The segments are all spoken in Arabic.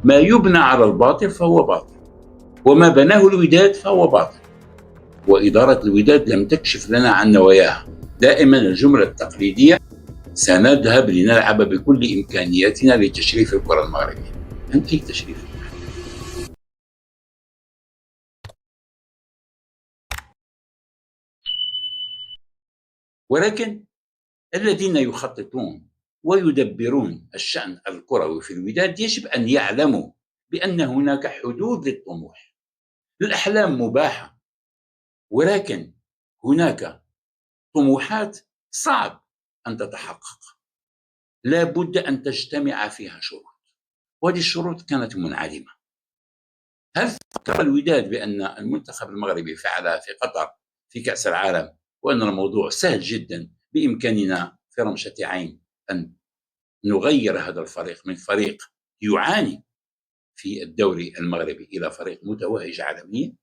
ما يبنى على الباطل فهو باطل، وما بناه الوداد فهو باطل. وإدارة الوداد لم تكشف لنا عن نواياها. دائما الجملة التقليدية: سنذهب لنلعب بكل إمكانياتنا لتشريف الكرة المغربية. عن أي تشريف؟ ولكن الذين يخططون ويدبرون الشأن الكروي في الوداد يجب أن يعلموا بأن هناك حدود للطموح. الأحلام مباحة، ولكن هناك طموحات صعب أن تتحقق، لا بد أن تجتمع فيها شروط، وهذه الشروط كانت منعدمة. هل فكر الوداد بأن المنتخب المغربي فعل في قطر في كأس العالم وأن الموضوع سهل جدا بإمكاننا في رمشة عين أن نغير هذا الفريق من فريق يعاني في الدوري المغربي إلى فريق متوهج عالميا؟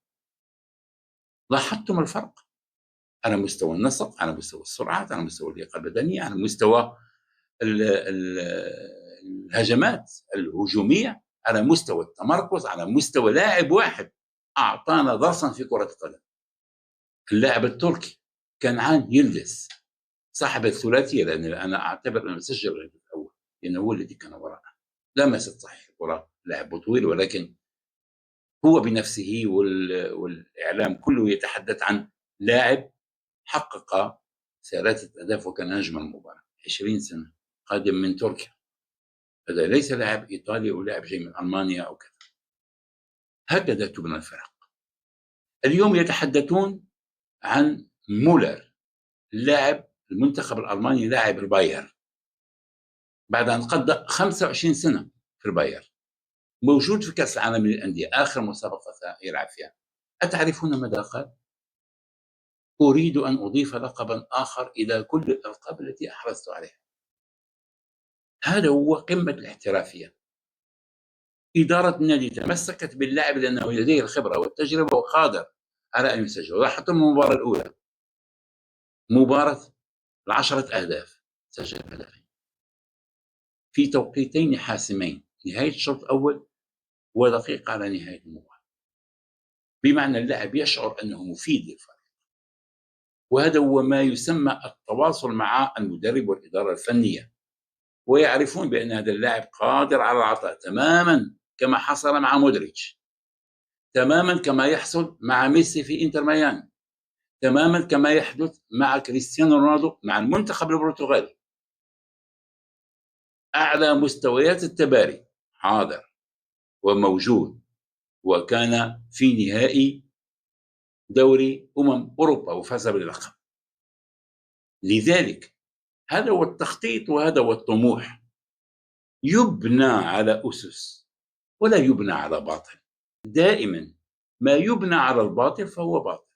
لاحظتم الفرق على مستوى النسق، على مستوى السرعات، على مستوى اللياقة البدنية، على مستوى الهجمات الهجومية، على مستوى التمركز، على مستوى لاعب واحد أعطانا درسا في كرة القدم. اللاعب التركي كنعان يلدز صاحب الثلاثية، لأن أنا أعتبر أنه سجل الهدف الأول لأنه هو الذي كان وراءه. لمست صحيح الكرة، لاعب طويل، ولكن هو بنفسه والإعلام كله يتحدث عن لاعب حقق 3 أهداف وكان نجم المباراة. 20 سنة، قادم من تركيا، هذا ليس لاعب إيطالي أو لاعب جاي من ألمانيا أو كذا. هكذا تبنى الفرق. اليوم يتحدثون عن مولر، لاعب المنتخب الألماني، لاعب الباير بعد أن قضى 25 سنة في الباير، موجود في كأس العالم للأندية آخر مسابقة يلعب فيها. أتعرفون ماذا قال؟ أريد أن أضيف لقبا آخر إلى كل الألقاب التي أحرزت عليها. هذا هو قمة الاحترافية. إدارة النادي تمسكت باللاعب لأنه لديه الخبرة والتجربة وقادر على أن يسجل. لاحظتم المباراة الأولى، مباراة 10 أهداف، سجل هدفين في توقيتين حاسمين، نهاية الشوط الأول ودقيقة على نهاية المباراة، بمعنى اللاعب يشعر أنه مفيد للفريق. وهذا هو ما يسمى التواصل مع المدرب والإدارة الفنية، ويعرفون بأن هذا اللاعب قادر على العطاء، تماما كما حصل مع مودريتش، تماما كما يحصل مع ميسي في انتر ميامي، تماما كما يحدث مع كريستيانو رونالدو مع المنتخب البرتغالي. أعلى مستويات التباري حاضر وموجود، وكان في نهائي دوري أوروبا وفاز باللقب. لذلك هذا هو التخطيط وهذا هو الطموح، يبنى على أسس ولا يبنى على باطل. دائما ما يبنى على الباطل فهو باطل،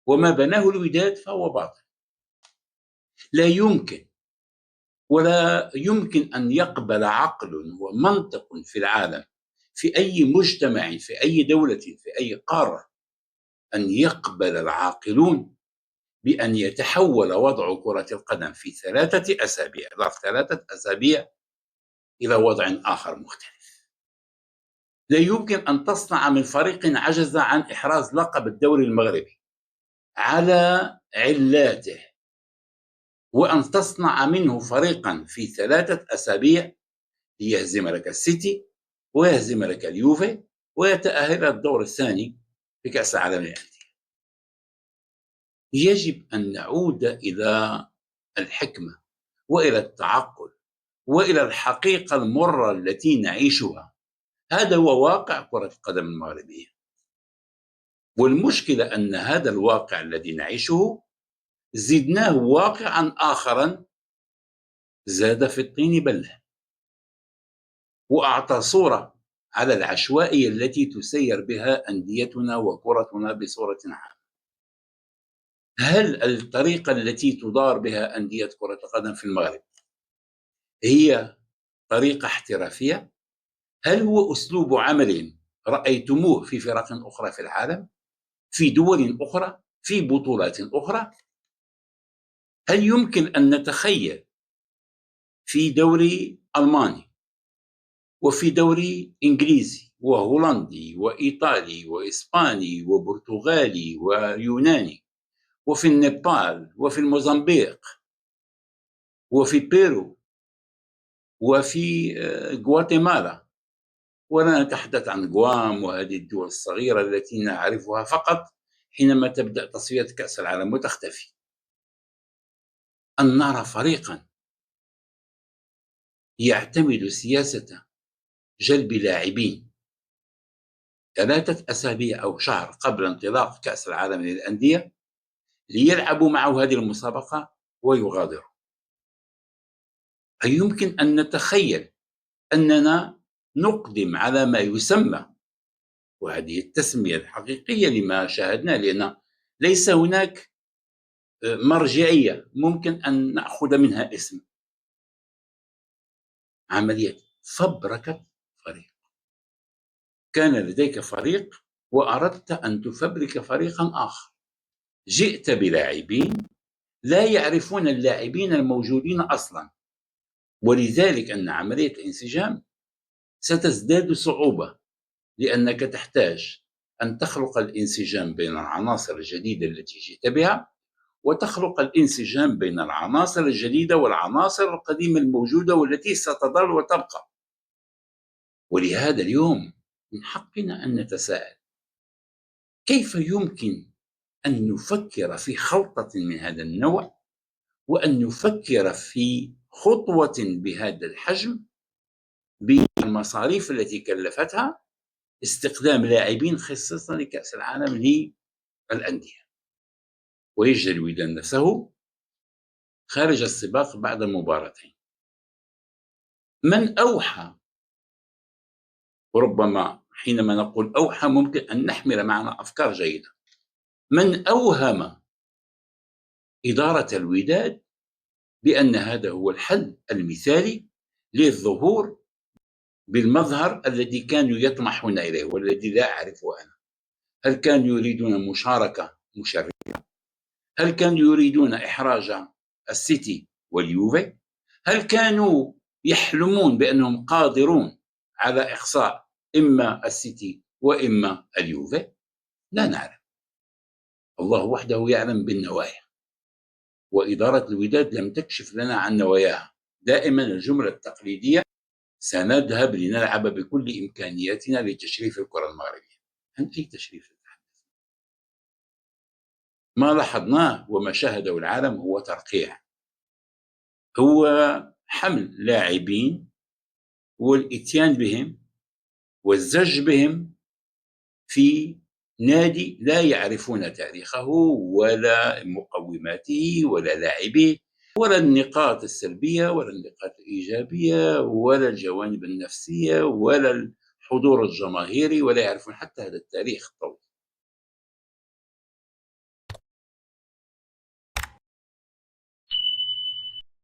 وما بناه الوداد فهو باطل. لا يمكن ولا يمكن أن يقبل عقل ومنطق في العالم، في أي مجتمع، في أي دولة، في أي قارة، أن يقبل العاقلون بأن يتحول وضع كرة القدم في 3 أسابيع، ظرف 3 أسابيع، إلى وضع آخر مختلف. لا يمكن أن تصنع من فريق عجز عن إحراز لقب الدوري المغربي على علاته، وأن تصنع منه فريقا في 3 أسابيع ليهزم لك السيتي ويهزم لك اليوفي ويتأهل الدور الثاني في كأس العالم للأندية. يجب أن نعود إلى الحكمة وإلى التعقل وإلى الحقيقة المرة التي نعيشها. هذا هو واقع كرة القدم المغربية، والمشكلة أن هذا الواقع الذي نعيشه زدناه واقعا آخرا زاد في الطين بلة، وأعطى صورة على العشوائية التي تسير بها أنديتنا وكرتنا بصورة عامة. هل الطريقة التي تدار بها أندية كرة القدم في المغرب هي طريقة احترافية؟ هل هو أسلوب عمل رأيتموه في فرق أخرى في العالم، في دول أخرى، في بطولات أخرى؟ هل يمكن أن نتخيل في دوري ألماني وفي دوري إنجليزي وهولندي وإيطالي وإسباني وبرتغالي ويوناني، وفي النيبال وفي الموزمبيق وفي بيرو وفي غواتيمالا، ولا نتحدث عن غوام وهذه الدول الصغيرة التي نعرفها فقط حينما تبدأ تصفية كأس العالم وتختفي. أن نرى فريقا يعتمد سياسة جلب لاعبين 3 أسابيع أو شهر قبل انطلاق كأس العالم للأندية ليلعبوا معه هذه المسابقة ويغادروا. هل يمكن أن نتخيل أننا نقدم على ما يسمى، وهذه التسمية الحقيقية لما شاهدناه، لأن ليس هناك مرجعية ممكن أن نأخذ منها اسم، عملية فبركة فريق. كان لديك فريق وأردت أن تفبرك فريقا آخر، جئت بلاعبين لا يعرفون اللاعبين الموجودين أصلا، ولذلك أن عملية الانسجام ستزداد صعوبة، لأنك تحتاج أن تخلق الانسجام بين العناصر الجديدة التي جئت بها، وتخلق الانسجام بين العناصر الجديدة والعناصر القديمة الموجودة والتي ستظل وتبقى. ولهذا اليوم من حقنا أن نتساءل كيف يمكن أن نفكر في خلطة من هذا النوع، وأن نفكر في خطوة بهذا الحجم بالمصاريف التي كلفتها استخدام لاعبين خصيصا لكأس العالم للأندية، ويجري الوداد نفسه خارج السباق بعد مباراتين. من أوحى، وربما حينما نقول أوحى ممكن أن نحمل معنا أفكار جيدة، من أوهم إدارة الوداد بأن هذا هو الحل المثالي للظهور بالمظهر الذي كانوا يطمحون إليه والذي لا أعرفه أنا؟ هل كانوا يريدون مشاركة مشرفة؟ هل كانوا يريدون إحراج السيتي واليوفي؟ هل كانوا يحلمون بأنهم قادرون على إقصاء إما السيتي وإما اليوفي؟ لا نعلم، الله وحده يعلم بالنوايا، وإدارة الوداد لم تكشف لنا عن نواياها. دائما الجملة التقليدية سنذهب لنلعب بكل إمكانياتنا لتشريف الكرة المغربية. عن أي تشريف تتحدث؟ ما لاحظناه وما شاهده العالم هو ترقيع، هو حمل لاعبين والإتيان بهم والزج بهم في نادي لا يعرفون تاريخه ولا مقوماته ولا لاعبيه ولا النقاط السلبية ولا النقاط الإيجابية ولا الجوانب النفسية ولا الحضور الجماهيري، ولا يعرفون حتى هذا التاريخ الطويل.